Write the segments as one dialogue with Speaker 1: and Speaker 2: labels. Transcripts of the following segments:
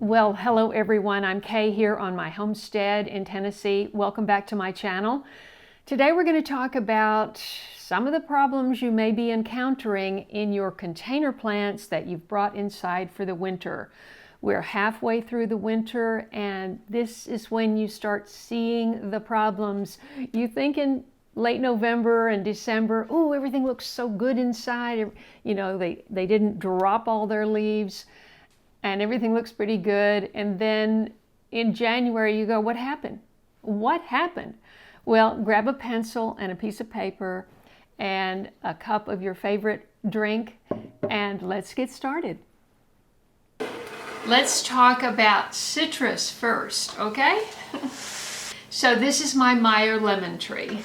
Speaker 1: Well, hello everyone. I'm Kaye here on my homestead in Tennessee. Welcome back to my channel. Today we're going to talk about some of the problems you may be encountering in your container plants that you've brought inside for the winter. We're halfway through the winter, and this is when you start seeing the problems. You think in late November and December, oh, everything looks so good inside. You know, they didn't drop all their leaves and everything looks pretty good. And then in January you go, what happened? What happened? Well, grab a pencil and a piece of paper and a cup of your favorite drink, and let's get started. Let's talk about citrus first, okay? So this is my Meyer lemon tree,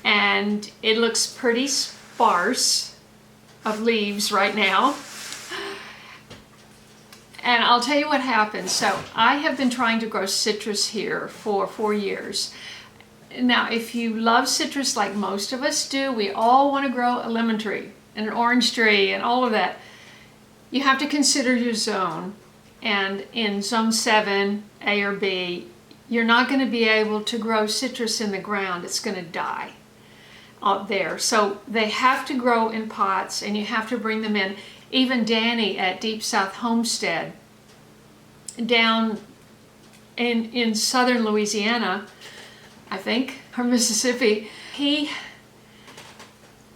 Speaker 1: and it looks pretty sparse of leaves right now. And I'll tell you what happened. So I have been trying to grow citrus here for 4 years. Now, if you love citrus like most of us do, we all want to grow a lemon tree and an orange tree and all of that. You have to consider your zone. And in zone 7, A or B, you're not going to be able to grow citrus in the ground. It's going to die out there. So they have to grow in pots, and you have to bring them in. Even Danny at Deep South Homestead down in southern Louisiana, I think, or Mississippi, he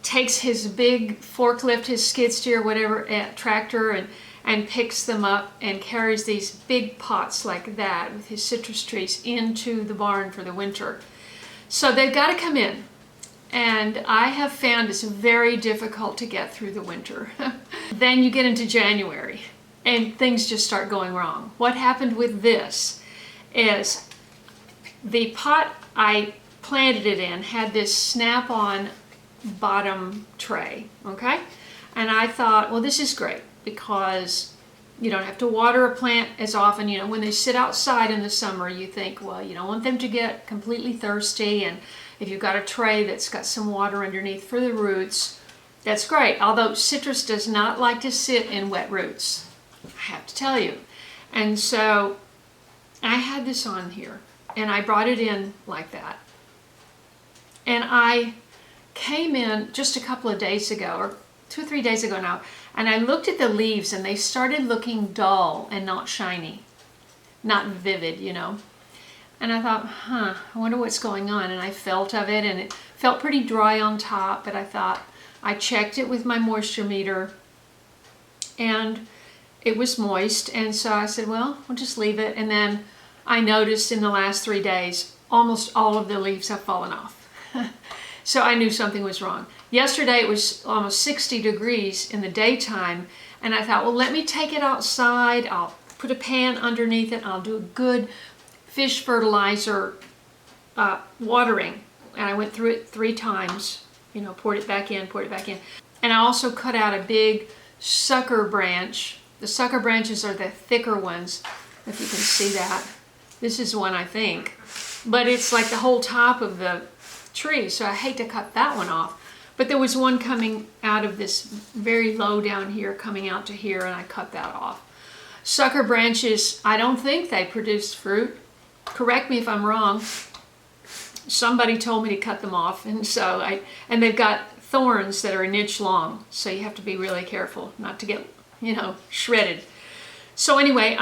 Speaker 1: takes his big forklift, his skid steer, whatever, tractor, and picks them up and carries these big pots like that with his citrus trees into the barn for the winter. So they've got to come in. And I have found it's very difficult to get through the winter. Then you get into January and things just start going wrong. What happened with this is the pot I planted it in had this snap-on bottom tray, okay? And I thought, well, this is great because you don't have to water a plant as often. You know, when they sit outside in the summer, you think, well, you don't want them to get completely thirsty, and if you've got a tray that's got some water underneath for the roots, that's great. Although citrus does not like to sit in wet roots, I have to tell you. And so I had this on here, and I brought it in like that. And I came in just a couple of days ago, or 2 or 3 days ago now, and I looked at the leaves, and they started looking dull and not shiny, not vivid, you know. And I thought, I wonder what's going on. And I felt of it, and it felt pretty dry on top, but I thought, I checked it with my moisture meter, and it was moist. And so I said, well, we'll just leave it. And then I noticed in the last 3 days, almost all of the leaves have fallen off. So I knew something was wrong. Yesterday it was almost 60 degrees in the daytime, and I thought, well, let me take it outside. I'll put a pan underneath it. I'll do a good fish fertilizer watering, and I went through it 3 times, you know, poured it back in, and I also cut out a big sucker branch. The sucker branches are the thicker ones, if you can see that. This is one, I think, but it's like the whole top of the tree, so I hate to cut that one off. But there was one coming out of this very low down here, coming out to here, and I cut that off. Sucker branches, I don't think they produce fruit. Correct me if I'm wrong. Somebody told me to cut them off, and so and they've got thorns that are an inch long, so you have to be really careful not to get, you know, shredded. So anyway,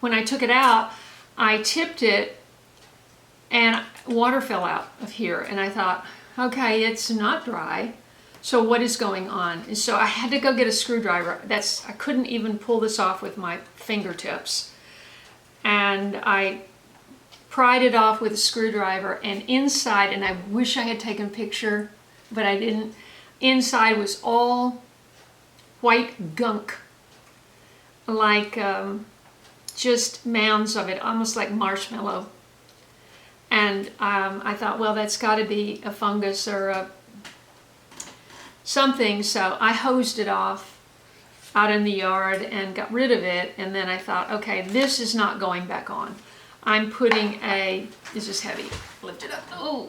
Speaker 1: when I took it out, I tipped it, and water fell out of here, and I thought, okay, it's not dry, so what is going on? And so I had to go get a screwdriver. I couldn't even pull this off with my fingertips. And I pried it off with a screwdriver, and inside, and I wish I had taken a picture, but I didn't, inside was all white gunk, like just mounds of it, almost like marshmallow. And I thought, well, that's got to be a fungus or something, so I hosed it off out in the yard and got rid of it. And then I thought, okay, this is not going back on. I'm putting this is heavy, lift it up. Oh,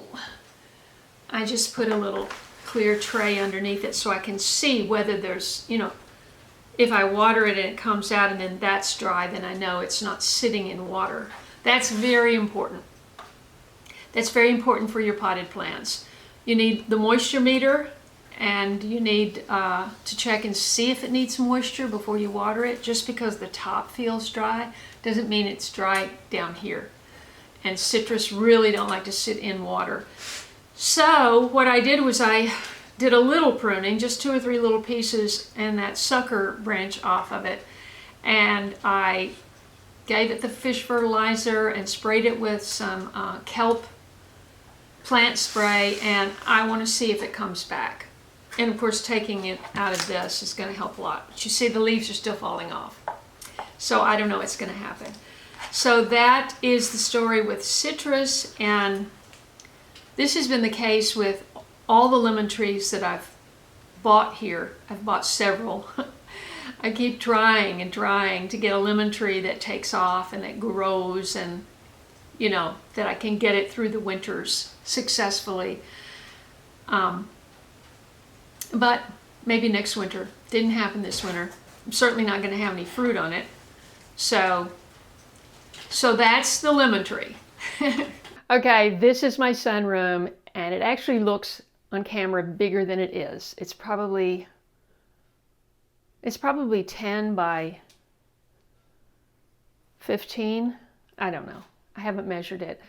Speaker 1: I just put a little clear tray underneath it so I can see whether there's, you know, if I water it and it comes out and then that's dry, then I know it's not sitting in water. That's very important. That's very important for your potted plants. You need the moisture meter, and you need to check and see if it needs moisture before you water it. Just because the top feels dry doesn't mean it's dry down here. And citrus really don't like to sit in water. So what I did was I did a little pruning, just 2 or 3 little pieces and that sucker branch off of it. And I gave it the fish fertilizer and sprayed it with some kelp plant spray, and I want to see if it comes back. And of course, taking it out of this is going to help a lot. But you see the leaves are still falling off. So I don't know what's going to happen. So that is the story with citrus, and this has been the case with all the lemon trees that I've bought here. I've bought several. I keep trying and trying to get a lemon tree that takes off and that grows, and you know, that I can get it through the winters successfully. But maybe next winter. Didn't happen this winter. I'm certainly not going to have any fruit on it. So that's the lemon tree. Okay, this is my sunroom, and it actually looks on camera bigger than it is. It's probably 10 by 15. I don't know. I haven't measured it.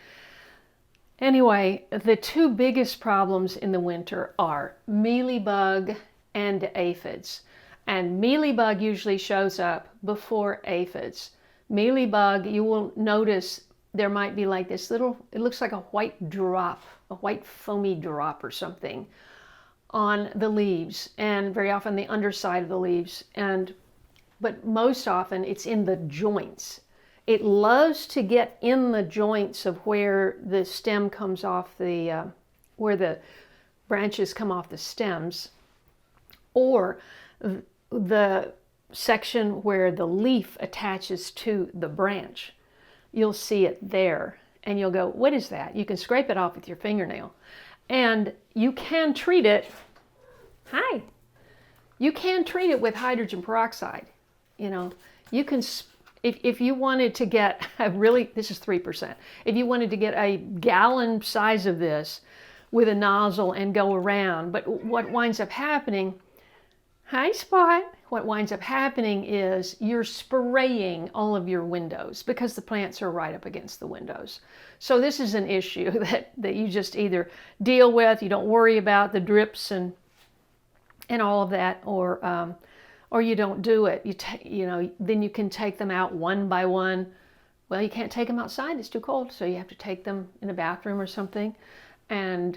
Speaker 1: Anyway, the 2 biggest problems in the winter are mealybug and aphids. And mealybug usually shows up before aphids. Mealybug, you will notice there might be like this little, it looks like a white drop, a white foamy drop or something on the leaves, and very often the underside of the leaves. But most often it's in the joints. It loves to get in the joints of where the stem comes off the, where the branches come off the stems, or the section where the leaf attaches to the branch. You'll see it there, and you'll go, what is that? You can scrape it off with your fingernail, and you can treat it. Hi. You can treat it with hydrogen peroxide. You know, you can. If you wanted to get this is 3%. If you wanted to get a gallon size of this with a nozzle and go around, but what winds up happening, hi Spot, what winds up happening is you're spraying all of your windows because the plants are right up against the windows. So this is an issue that you just either deal with, you don't worry about the drips and all of that, or you don't do it. Then you can take them out one by one. Well, you can't take them outside, it's too cold, so you have to take them in a bathroom or something and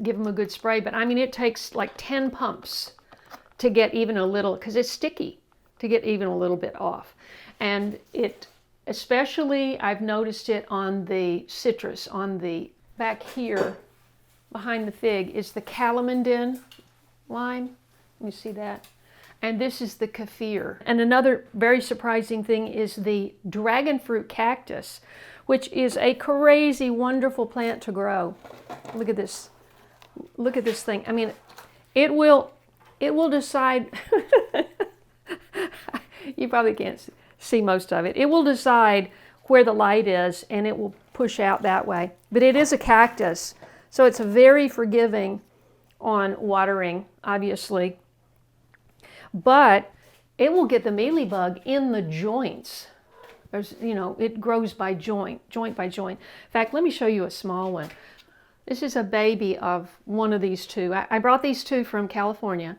Speaker 1: give them a good spray. But I mean, it takes like 10 pumps to get even a little, because it's sticky, to get even a little bit off. And it, especially, I've noticed it on the citrus, on the back here, behind the fig, is the calamondin lime. You see that? And this is the kaffir. And another very surprising thing is the dragon fruit cactus, which is a crazy, wonderful plant to grow. Look at this. Look at this thing. I mean, it will decide. You probably can't see most of it. It will decide where the light is, and it will push out that way. But it is a cactus, so it's very forgiving on watering, obviously. But it will get the mealybug in the joints. There's, it grows by joint by joint. In fact, let me show you a small one. This is a baby of one of these 2. I brought these 2 from California,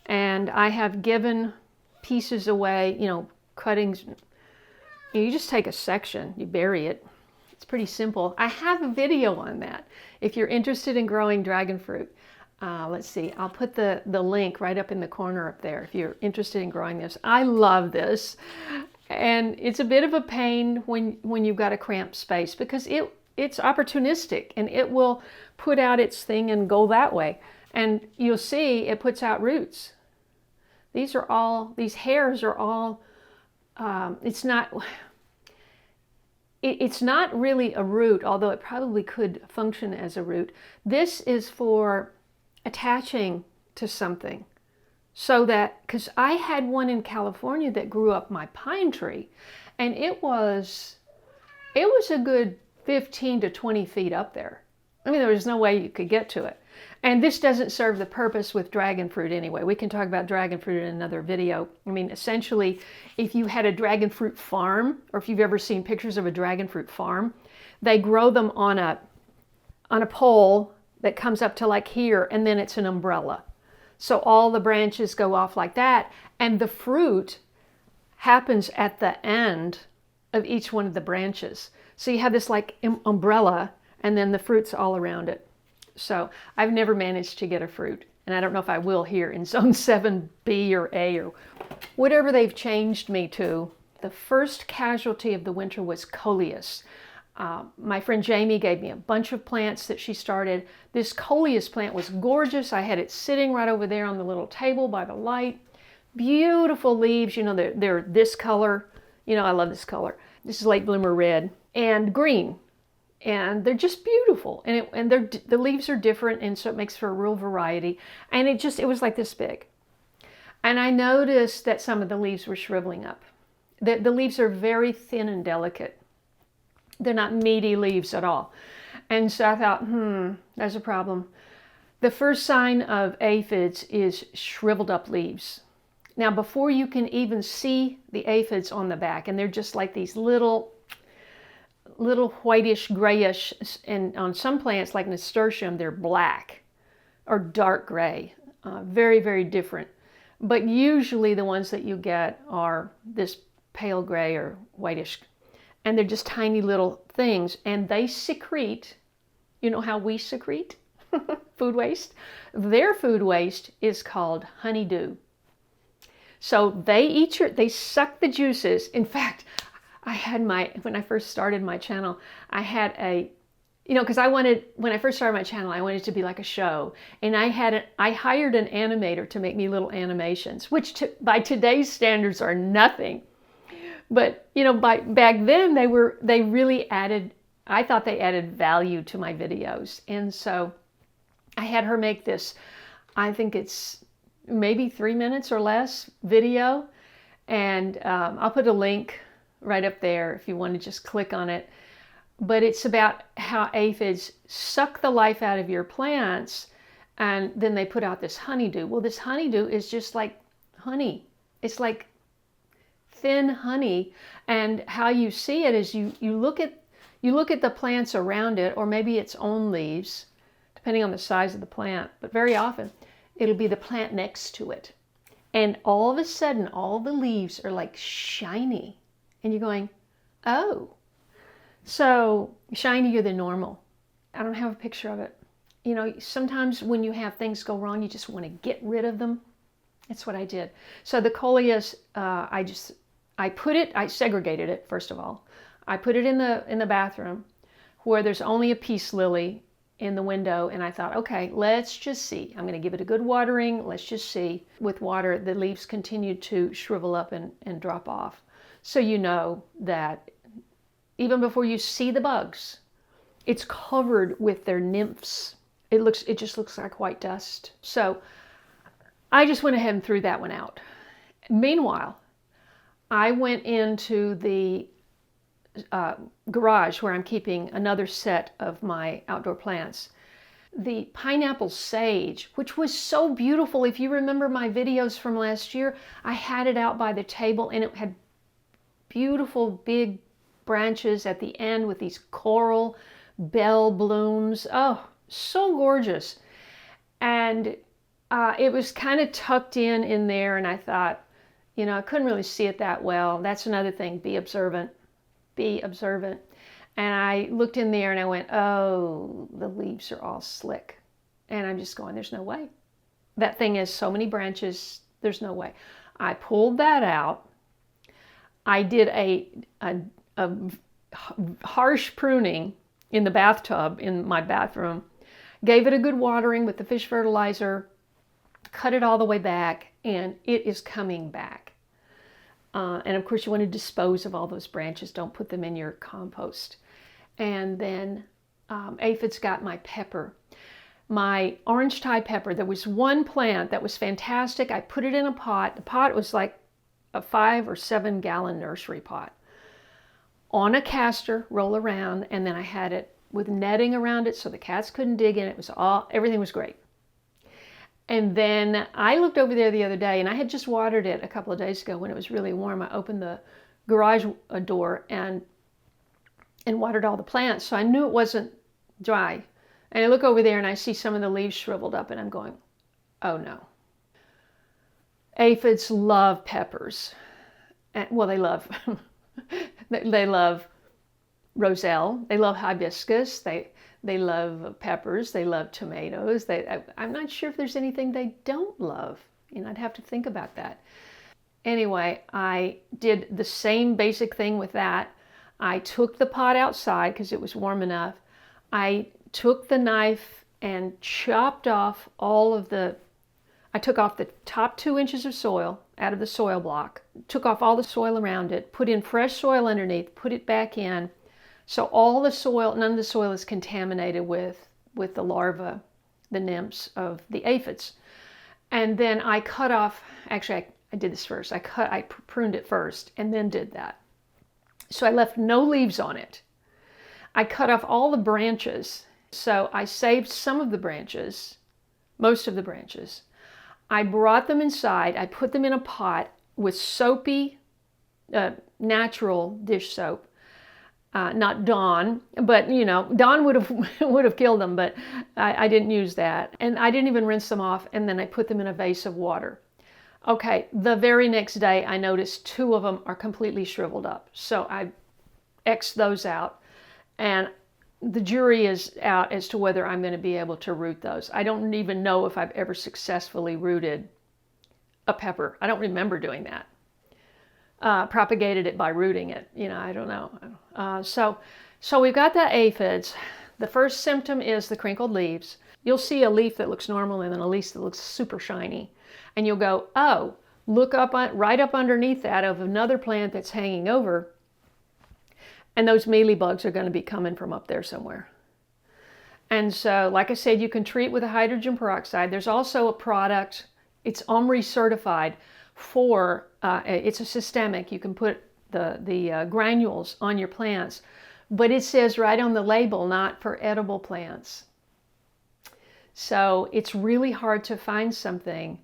Speaker 1: and I have given pieces away, cuttings. You just take a section, you bury it. It's pretty simple. I have a video on that if you're interested in growing dragon fruit. Let's see, I'll put the link right up in the corner up there if you're interested in growing this. I love this, and it's a bit of a pain when you've got a cramped space, because it's opportunistic, and it will put out its thing and go that way, and you'll see it puts out roots. These hairs are all, it's not really a root, although it probably could function as a root. This is for attaching to something. So that, because I had one in California that grew up my pine tree, and it was a good 15 to 20 feet up there. I mean, there was no way you could get to it. And this doesn't serve the purpose with dragon fruit anyway. We can talk about dragon fruit in another video. I mean, essentially, if you had a dragon fruit farm, or if you've ever seen pictures of a dragon fruit farm, they grow them on a pole that comes up to like here, and then it's an umbrella. So all the branches go off like that, and the fruit happens at the end of each one of the branches. So you have this like umbrella, and then the fruit's all around it. So I've never managed to get a fruit, and I don't know if I will here in Zone 7B or A or whatever they've changed me to. The first casualty of the winter was coleus. My friend Jamie gave me a bunch of plants that she started. This coleus plant was gorgeous. I had it sitting right over there on the little table by the light. Beautiful leaves, you know, they're this color. You know, I love this color. This is late bloomer red and green. And they're just beautiful, and the leaves are different, and so it makes for a real variety. And it was like this big. And I noticed that some of the leaves were shriveling up. The leaves are very thin and delicate. They're not meaty leaves at all. And so I thought, there's a problem. The first sign of aphids is shriveled up leaves. Now, before you can even see the aphids on the back, and they're just like these little whitish, grayish, and on some plants like nasturtium, they're black or dark gray. Very, very different. But usually the ones that you get are this pale gray or whitish. And they're just tiny little things. And they secrete, you know how we secrete food waste? Their food waste is called honeydew. So they suck the juices. In fact, when I first started my channel, I had because when I first started my channel, I wanted it to be like a show. And I hired an animator to make me little animations, which by today's standards are nothing. But, you know, back then they really added, I thought they added value to my videos. And so I had her make this, I think it's maybe 3 minutes or less video. And I'll put a link right up there if you want to just click on it. But it's about how aphids suck the life out of your plants, and then they put out this honeydew. Well, this honeydew is just like honey. It's like thin honey, and how you see it is you look at the plants around it, or maybe its own leaves, depending on the size of the plant. But very often it'll be the plant next to it, and all of a sudden all the leaves are like shiny. And you're going, oh, so shinier than normal. I don't have a picture of it. You know, sometimes when you have things go wrong, you just want to get rid of them. That's what I did. So the coleus, I segregated it, first of all. I put it in the bathroom where there's only a peace lily in the window. And I thought, okay, let's just see. I'm going to give it a good watering. Let's just see. With water, the leaves continued to shrivel up and drop off. So you know that even before you see the bugs, it's covered with their nymphs. It just looks like white dust. So I just went ahead and threw that one out. Meanwhile, I went into the garage where I'm keeping another set of my outdoor plants. The pineapple sage, which was so beautiful. If you remember my videos from last year, I had it out by the table, and it had beautiful big branches at the end with these coral bell blooms. Oh, so gorgeous. And it was kind of tucked in there, and I thought, you know, I couldn't really see it that well. That's another thing, be observant. Be observant. And I looked in there and I went, oh, the leaves are all slick. And I'm just going, there's no way. That thing has so many branches, there's no way. I pulled that out. I did a harsh pruning in the bathtub in my bathroom, gave it a good watering with the fish fertilizer, cut it all the way back, and it is coming back. And of course you want to dispose of all those branches. Don't put them in your compost. And then aphids got my pepper. my orange Thai pepper. There was one plant that was fantastic. I put it in a pot. The pot was like a 5 or 7 gallon nursery pot on a caster, roll around, and then I had it with netting around it so the cats couldn't dig in. It was everything was great. And then I looked over there the other day, and I had just watered it a couple of days ago when it was really warm. I opened the garage door and watered all the plants, so I knew it wasn't dry. And I look over there and I see some of the leaves shriveled up, and I'm going, oh no. Aphids love peppers. Well, they love they love roselle, they love hibiscus, they love peppers, they love tomatoes. I'm not sure if there's anything they don't love. I'd have to think about that. Anyway, I did the same basic thing with that. I took the pot outside because it was warm enough. I took the knife and chopped off I took off the top 2 inches of soil out of the soil block, took off all the soil around it, put in fresh soil underneath, put it back in. So all the soil, none of the soil is contaminated with the larvae, the nymphs of the aphids. And then I cut off, actually I did this first. I pruned it first and then did that. So I left no leaves on it. I cut off all the branches. So I saved some of the branches, most of the branches. I brought them inside. I put them in a pot with soapy, natural dish soap. Not Dawn, but Dawn would have killed them, but I didn't use that. And I didn't even rinse them off, and then I put them in a vase of water. Okay, the very next day I noticed 2 of them are completely shriveled up. So I X'd those out, and the jury is out as to whether I'm going to be able to root those. I don't even know if I've ever successfully rooted a pepper. I don't remember doing that. Propagated it by rooting it. I don't know. So we've got the aphids. The first symptom is the crinkled leaves. You'll see a leaf that looks normal and then a leaf that looks super shiny. And you'll go, oh, look up right up underneath that of another plant that's hanging over. And those mealybugs are going to be coming from up there somewhere. And so, like I said, you can treat with a hydrogen peroxide. There's also a product, it's OMRI certified for, it's a systemic. You can put the granules on your plants, but it says right on the label, not for edible plants. So it's really hard to find something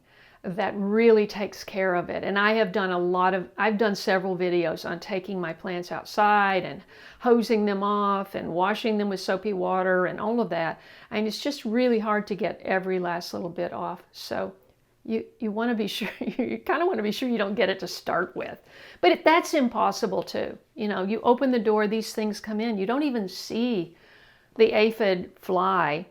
Speaker 1: that really takes care of it. And I have done I've done several videos on taking my plants outside and hosing them off and washing them with soapy water and all of that. And it's just really hard to get every last little bit off. So you want to be sure, you kind of want to be sure you don't get it to start with. But that's impossible too. You open the door, these things come in. You don't even see the aphid fly.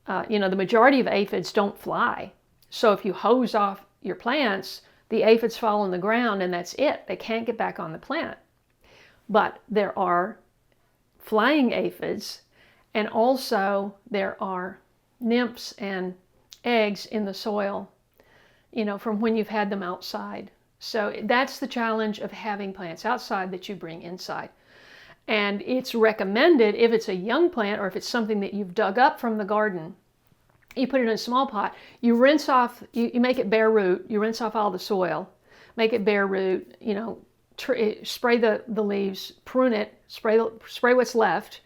Speaker 1: The majority of aphids don't fly. So if you hose off your plants, the aphids fall on the ground and that's it. They can't get back on the plant. But there are flying aphids, and also there are nymphs and eggs in the soil, from when you've had them outside. So that's the challenge of having plants outside that you bring inside. And it's recommended if it's a young plant or if it's something that you've dug up from the garden, you put it in a small pot, you rinse off, you make it bare root, you rinse off all the soil, make it bare root, spray the leaves, prune it, spray what's left,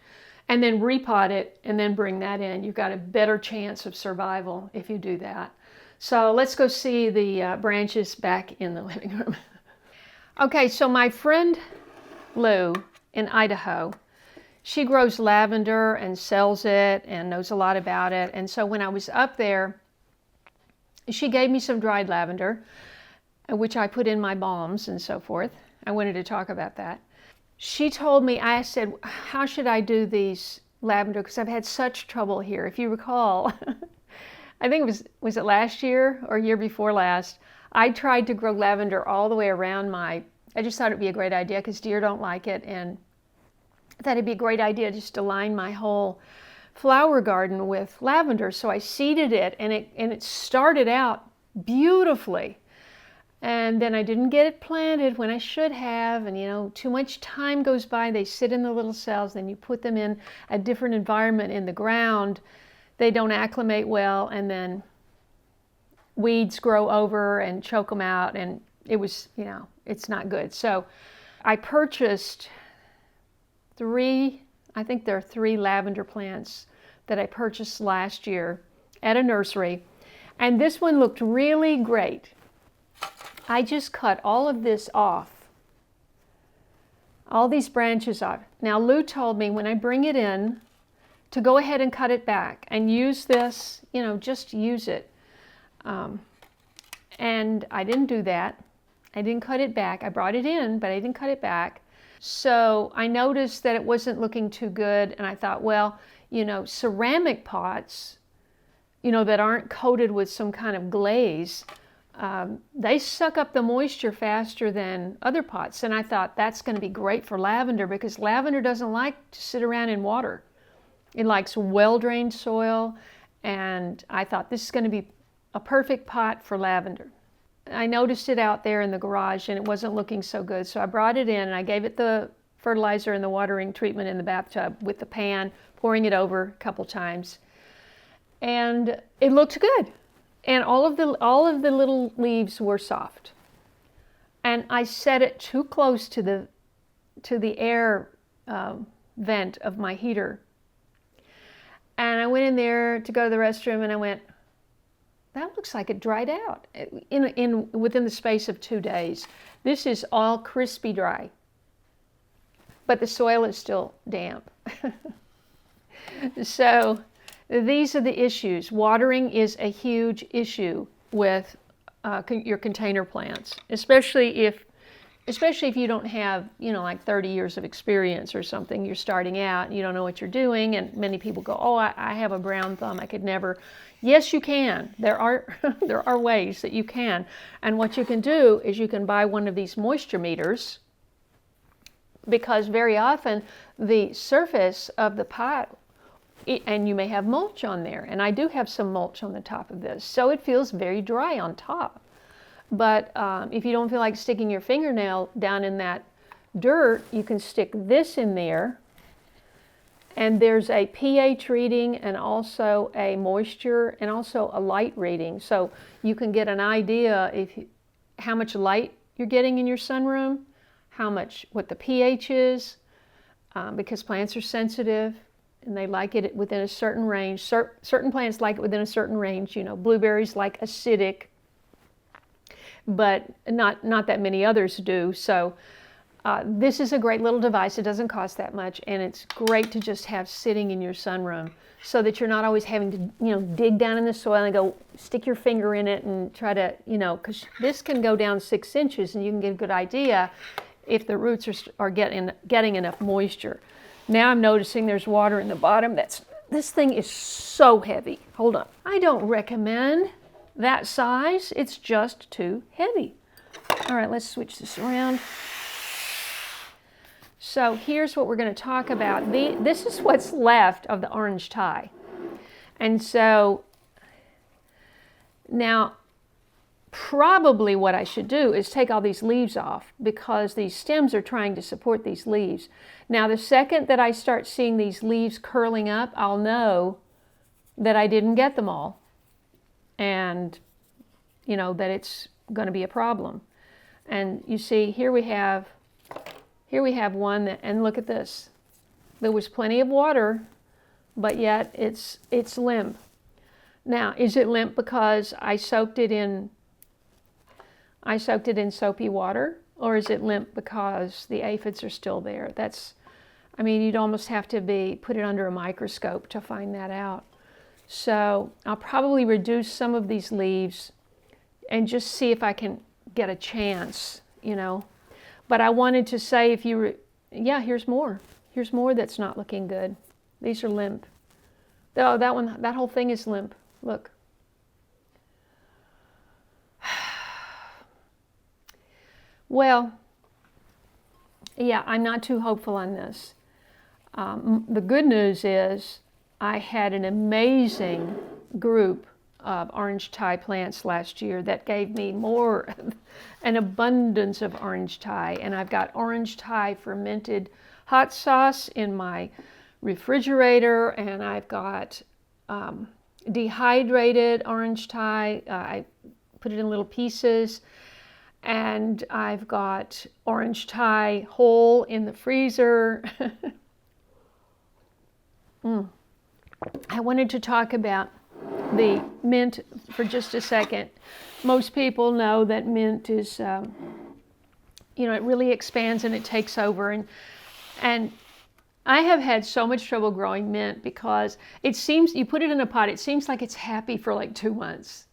Speaker 1: and then repot it and then bring that in. You've got a better chance of survival if you do that. So let's go see the branches back in the living room. Okay, so my friend Lou in Idaho, she grows lavender and sells it and knows a lot about it. And so when I was up there, she gave me some dried lavender, which I put in my balms and so forth. I wanted to talk about that. She told me, I said, how should I do these lavender? Because I've had such trouble here. If you recall, I think was it last year or year before last, I tried to grow lavender all the way around I just thought it'd be a great idea because deer don't like it, and I thought it'd be a great idea just to line my whole flower garden with lavender. So I seeded it, and it started out beautifully. And then I didn't get it planted when I should have, and too much time goes by. They sit in the little cells, then you put them in a different environment in the ground. they don't acclimate well, and then weeds grow over and choke them out, and it was, it's not good. So I purchased I think there are 3 lavender plants that I purchased last year at a nursery, and this one looked really great. I just cut all of this off, all these branches off. Now Lou told me when I bring it in to go ahead and cut it back and use this, just use it. And I didn't do that. I didn't cut it back. I brought it in, but I didn't cut it back. So I noticed that it wasn't looking too good, and I thought, well, ceramic pots, that aren't coated with some kind of glaze, they suck up the moisture faster than other pots. And I thought that's going to be great for lavender, because lavender doesn't like to sit around in water. It likes well-drained soil, and I thought this is going to be a perfect pot for lavender. I noticed it out there in the garage, and it wasn't looking so good, so I brought it in and I gave it the fertilizer and the watering treatment in the bathtub with the pan, pouring it over a couple times, and it looked good. And all of the little leaves were soft. And I set it too close to the air vent of my heater. And I went in there to go to the restroom, and I went, that looks like it dried out within the space of 2 days. This is all crispy dry, but the soil is still damp. So these are the issues. Watering is a huge issue with your container plants, especially if you don't have, like 30 years of experience or something. You're starting out and you don't know what you're doing, and many people go, oh, I have a brown thumb, I could never. Yes, you can. There are ways that you can. And what you can do is you can buy one of these moisture meters, because very often the surface of the pot, and you may have mulch on there, and I do have some mulch on the top of this, so it feels very dry on top. But if you don't feel like sticking your fingernail down in that dirt, you can stick this in there, and there's a pH reading and also a moisture and also a light reading, so you can get an idea how much light you're getting in your sunroom, what the pH is, because plants are sensitive and they like it within a certain range. Certain plants like it within a certain range. Blueberries like acidic, but not that many others do. So this is a great little device. It doesn't cost that much, and it's great to just have sitting in your sunroom, so that you're not always having to dig down in the soil and go stick your finger in it and try to, because this can go down 6 inches, and you can get a good idea if the roots are getting enough moisture. Now I'm noticing there's water in the bottom. This thing is so heavy. Hold on. I don't recommend that size. It's just too heavy. All right, let's switch this around. So here's what we're going to talk about. This is what's left of the orange tie. And so now probably what I should do is take all these leaves off, because these stems are trying to support these leaves. Now the second that I start seeing these leaves curling up, I'll know that I didn't get them all, and that it's going to be a problem. And you see, here we have one and look at this. There was plenty of water, but yet it's limp. Now, is it limp because I soaked it in soapy water, or is it limp because the aphids are still there? You'd almost have to put it under a microscope to find that out. So I'll probably reduce some of these leaves and just see if I can get a chance, But I wanted to say, here's more. Here's more that's not looking good. These are limp. Oh, that whole thing is limp. Look. Well, yeah, I'm not too hopeful on this. The good news is I had an amazing group of orange tie plants last year that gave me an abundance of orange tie. And I've got orange tie fermented hot sauce in my refrigerator, and I've got dehydrated orange Thai. I put it in little pieces. And I've got orange Thai whole in the freezer. I wanted to talk about the mint for just a second. Most people know that mint is, you know, it really expands and it takes over. And I have had so much trouble growing mint because it seems, you put it in a pot, it seems like it's happy for like 2 months.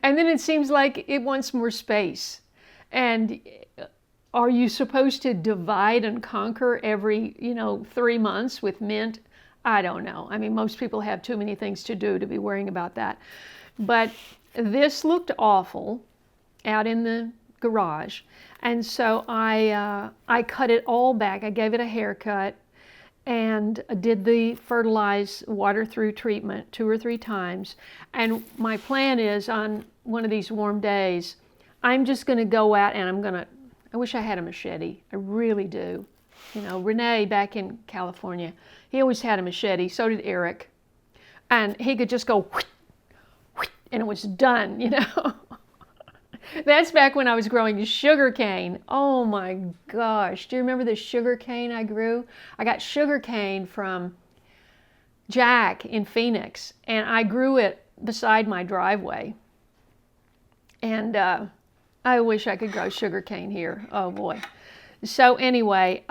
Speaker 1: And then it seems like it wants more space. And are you supposed to divide and conquer every, 3 months with mint? I don't know. I mean, most people have too many things to do to be worrying about that. But this looked awful out in the garage. And so I cut it all back. I gave it a haircut and did the fertilized water through treatment 2 or 3 times. And my plan is on one of these warm days, I'm just going to go out and I wish I had a machete. I really do. Renee back in California, he always had a machete. So did Eric. And he could just go, whoosh, whoosh, and it was done, That's back when I was growing sugar cane. Oh my gosh. Do you remember the sugar cane I grew? I got sugar cane from Jack in Phoenix, and I grew it beside my driveway. And I wish I could grow sugar cane here. Oh boy. So anyway,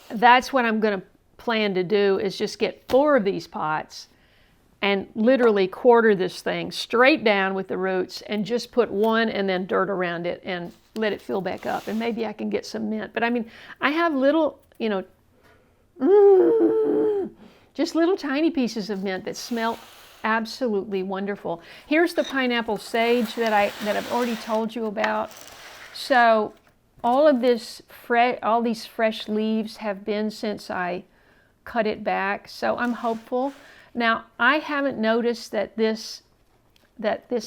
Speaker 1: that's what I'm going to plan to do, is just get 4 of these pots and literally quarter this thing straight down with the roots and just put 1 and then dirt around it and let it fill back up. And maybe I can get some mint. But I mean, I have little, just little tiny pieces of mint that smell absolutely wonderful. Here's the pineapple sage that I've already told you about. So all these fresh leaves have been since I cut it back. So I'm hopeful. Now I haven't noticed that this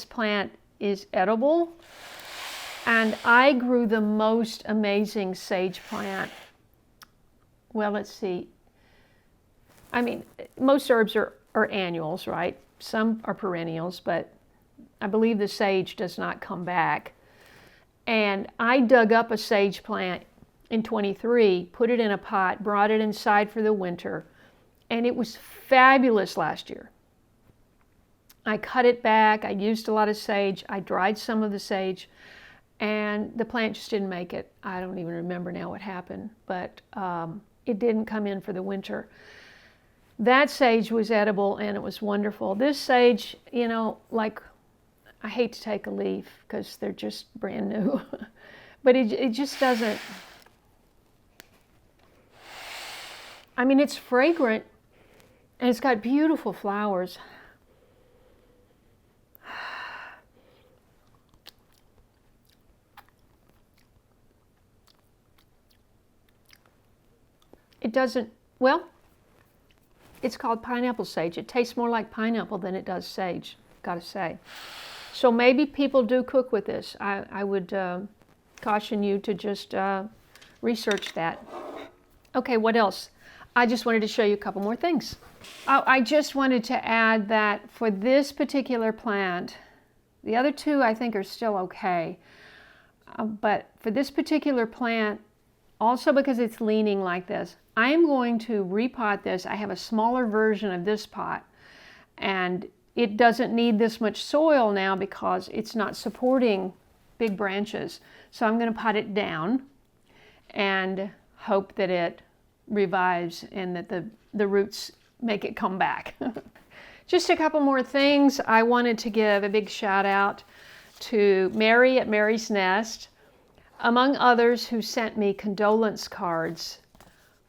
Speaker 1: plant is edible, and I grew the most amazing sage plant. Well, let's see. I mean, most herbs are annuals, right? Some are perennials, but I believe the sage does not come back. And I dug up a sage plant in 23, put it in a pot, brought it inside for the winter, and it was fabulous last year. I cut it back, I used a lot of sage, I dried some of the sage, and the plant just didn't make it. I don't even remember now what happened, but it didn't come in for the winter. That sage was edible and it was wonderful. This sage, like, I hate to take a leaf because they're just brand new, but it just doesn't, I mean, it's fragrant and it's got beautiful flowers. It doesn't, well, it's called pineapple sage. It tastes more like pineapple than it does sage, gotta say. So maybe people do cook with this. I would caution you to just research that. Okay, what else? I just wanted to show you a couple more things. Oh, I just wanted to add that for this particular plant, the other 2 I think are still okay. But for this particular plant, also because it's leaning like this, I am going to repot this. I have a smaller version of this pot, and it doesn't need this much soil now because it's not supporting big branches. So I'm going to pot it down and hope that it revives and that the roots make it come back. Just a couple more things. I wanted to give a big shout out to Mary at Mary's Nest, among others, who sent me condolence cards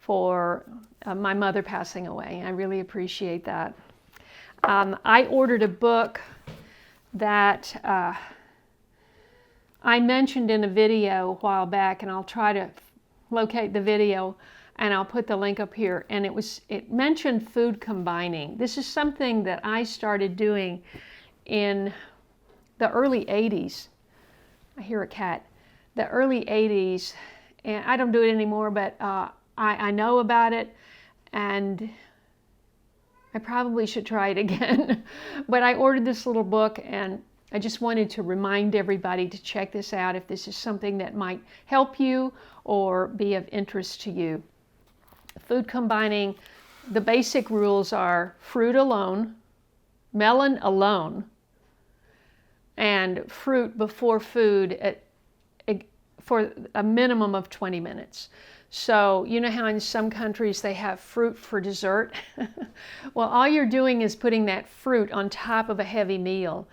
Speaker 1: for my mother passing away. I really appreciate that. I ordered a book that I mentioned in a video a while back, and I'll try to locate the video and I'll put the link up here. And it mentioned food combining. This is something that I started doing in the early 80s. I hear a cat. The early 80s, and I don't do it anymore, but I know about it, and I probably should try it again. But I ordered this little book, and I just wanted to remind everybody to check this out if this is something that might help you or be of interest to you. Food combining, the basic rules are fruit alone, melon alone, and fruit before food for a minimum of 20 minutes. So you know how in some countries they have fruit for dessert? Well, all you're doing is putting that fruit on top of a heavy meal.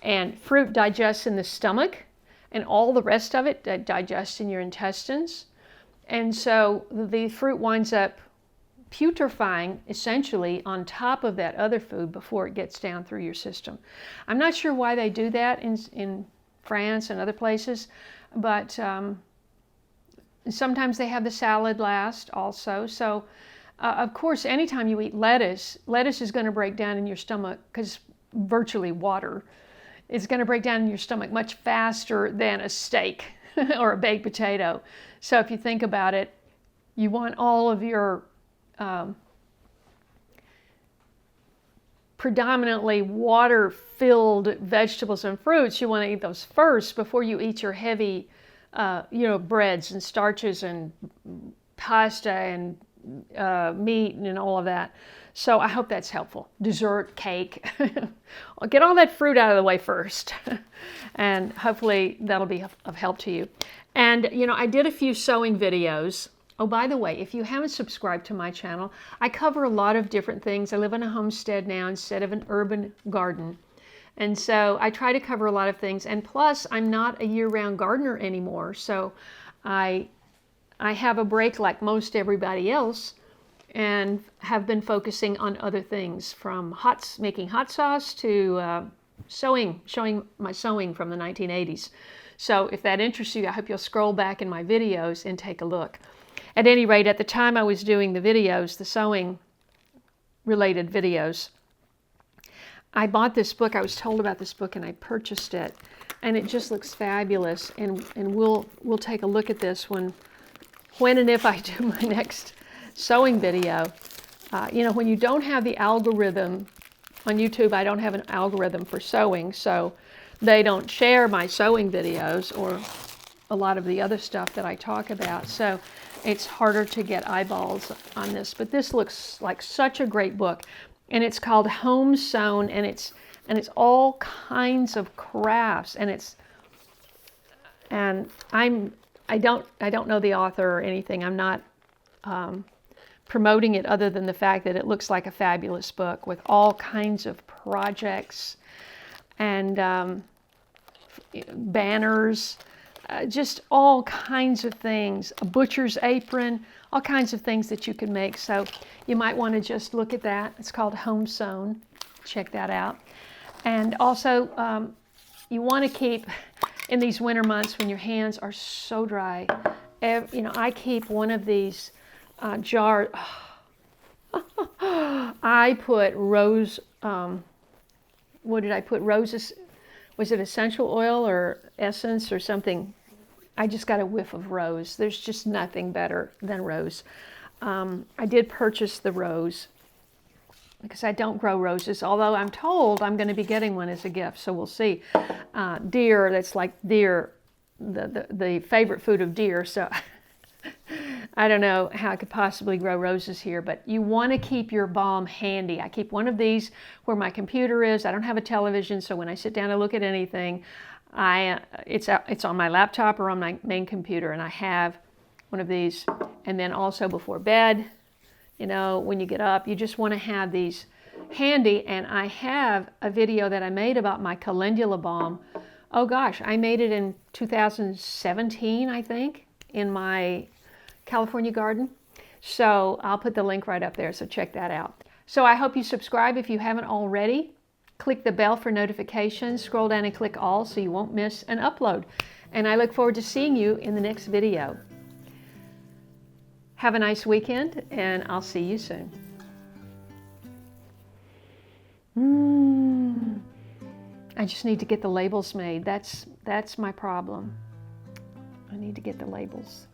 Speaker 1: And fruit digests in the stomach, and all the rest of it digests in your intestines. And so the fruit winds up putrefying essentially on top of that other food before it gets down through your system. I'm not sure why they do that in France and other places, but sometimes they have the salad last also. So of course, anytime you eat lettuce is going to break down in your stomach because virtually water. It's going to break down in your stomach much faster than a steak or a baked potato. So if you think about it, you want all of your predominantly water-filled vegetables and fruits, you want to eat those first before you eat your heavy, breads and starches and pasta and meat and all of that. So I hope that's helpful. Dessert, cake. I'll get all that fruit out of the way first. And hopefully that'll be of help to you. And, I did a few sewing videos. Oh, by the way, if you haven't subscribed to my channel, I cover a lot of different things. I live in a homestead now instead of an urban garden. And so I try to cover a lot of things. And plus, I'm not a year-round gardener anymore. So I have a break like most everybody else, and have been focusing on other things, from making hot sauce to showing my sewing from the 1980s. So if that interests you, I hope you'll scroll back in my videos and take a look. At any rate, at the time I was doing the videos, the sewing related videos, I bought this book. I was told about this book and I purchased it, and it just looks fabulous. And we'll take a look at this when and if I do my next sewing video. When you don't have the algorithm on YouTube, I don't have an algorithm for sewing, so they don't share my sewing videos or a lot of the other stuff that I talk about. So it's harder to get eyeballs on this. But this looks like such a great book, and it's called Home Sewn, and it's all kinds of crafts, I don't know the author or anything. I'm not promoting it other than the fact that it looks like a fabulous book with all kinds of projects and banners, just all kinds of things, a butcher's apron, all kinds of things that you can make. So you might want to just look at that. It's called Home Sewn. Check that out. And also, you want to keep, in these winter months when your hands are so dry, I keep one of these jars. I put rose, what did I put? Roses, was it essential oil or essence or something? I just got a whiff of rose. There's just nothing better than rose. I did purchase the rose because I don't grow roses, although I'm told I'm going to be getting one as a gift, so we'll see. Deer, that's like deer, the favorite food of deer, so I don't know how I could possibly grow roses here, but you want to keep your balm handy. I keep one of these where my computer is. I don't have a television, so when I sit down to look at anything, it's on my laptop or on my main computer, and I have one of these. And then also before bed, when you get up, you just want to have these handy. And I have a video that I made about my calendula balm. Oh gosh, I made it in 2017, I think, in my California garden. So I'll put the link right up there, so check that out. So I hope you subscribe if you haven't already. Click the bell for notifications, scroll down and click all so you won't miss an upload. And I look forward to seeing you in the next video. Have a nice weekend, and I'll see you soon. I just need to get the labels made. That's my problem. I need to get the labels.